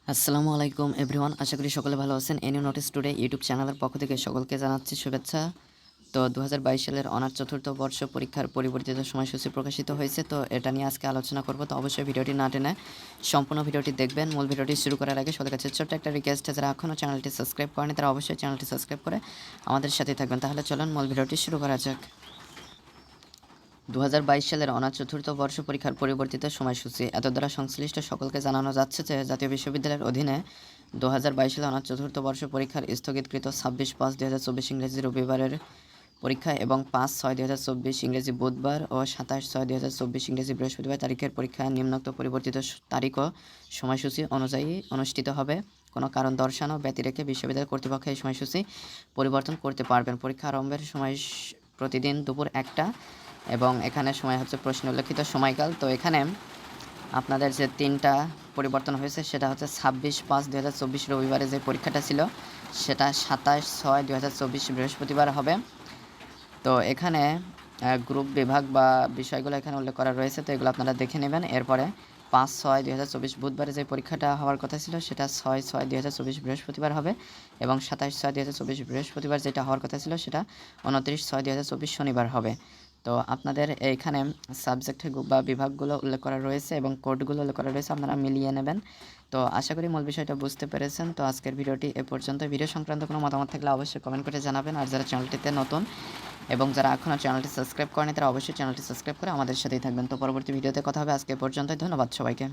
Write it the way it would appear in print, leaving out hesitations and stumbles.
আসসালামু আলাইকুম এভরিওয়ান, আশা করি সকলে ভালো আছেন। এনিউ নোটিস টুডে ইউটিউব চ্যানেলের পক্ষ থেকে সকলকে জানাচ্ছি শুভেচ্ছা। তো 2022 সালের অনার্স চতুর্থ বর্ষ পরীক্ষার পরিবর্তিত সময়সূচি প্রকাশিত হয়েছে। তো এটা নিয়ে আজকে আলোচনা করব। তো অবশ্যই ভিডিওটি না টেনে সম্পূর্ণ ভিডিওটি দেখবেন। মূল ভিডিওটি শুরু করার আগে সবার কাছে ছোট্ট একটা রিকোয়েস্ট, যারা এখনও চ্যানেলটি সাবস্ক্রাইব করেনি তারা অবশ্যই চ্যানেলটি সাবস্ক্রাইব করে আমাদের সাথেই থাকবেন। তাহলে চলুন মূল ভিডিওটি শুরু করা যাক। 2022 সালের অনার্স চতুর্থ বর্ষ পরীক্ষার পরিবর্তিত সময়সূচি এত দ্বারা সংশ্লিষ্ট সকলকে জানানো যাচ্ছে যে জাতীয় বিশ্ববিদ্যালয়ের অধীনে 2022 সালে অনার্স চতুর্থ বর্ষ পরীক্ষার স্থগিতকৃত 26/5/2024 ইংরেজি রবিবারের পরীক্ষা এবং 5/6/2024 ইংরেজি বুধবার ও 27/6/2024 ইংরেজি বৃহস্পতিবার তারিখের পরীক্ষা নিম্নোক্ত পরিবর্তিত তারিখ ও সময়সূচি অনুযায়ী অনুষ্ঠিত হবে। কোনো কারণ দর্শানো ব্যতি রেখে বিশ্ববিদ্যালয় কর্তৃপক্ষ এই সময়সূচি পরিবর্তন করতে পারবেন। পরীক্ষা আরম্ভের সময় প্রতিদিন দুপুর 1টা এবং এখানে সময় হচ্ছে প্রশ্নে উল্লেখিত সময়কাল। তো এখানে আপনাদের যে 3টা পরিবর্তন হয়েছে সেটা হচ্ছে 26/5/2024 রবিবারে যে পরীক্ষাটা ছিল সেটা 27/6/2024 বৃহস্পতিবার হবে। তো এখানে গ্রুপ বিভাগ বা বিষয়গুলো এখানে উল্লেখ করা রয়েছে, তো এগুলো আপনারা দেখে নেবেন। এরপরে 5/6/2024 বুধবারে যে পরীক্ষাটা হওয়ার কথা ছিল সেটা 6/6/2024 বৃহস্পতিবার হবে এবং 27/6/2024 বৃহস্পতিবার যেটা হওয়ার কথা ছিল সেটা 29/6/2024 শনিবার হবে। তো আপনাদের এইখানে সাবজেক্ট বা বিভাগগুলো উল্লেখ করা রয়েছে এবং কোডগুলো উল্লেখ করা রয়েছে, আপনারা মিলিয়ে নেবেন। তো আশা করি মূল বিষয়টা বুঝতে পেরেছেন। তো আজকের ভিডিওটি এ পর্যন্ত। ভিডিও সংক্রান্ত কোনো মতামত থাকলে অবশ্যই কমেন্ট করে জানাবেন। আর যারা চ্যানেলটিতে নতুন এবং যারা এখনও চ্যানেলটি সাবস্ক্রাইব করেনি তারা অবশ্যই চ্যানেলটি সাবস্ক্রাইব করে আমাদের সাথেই থাকবেন। তো পরবর্তী ভিডিওতে কথা হবে। আজকে পর্যন্তই। ধন্যবাদ সবাইকে।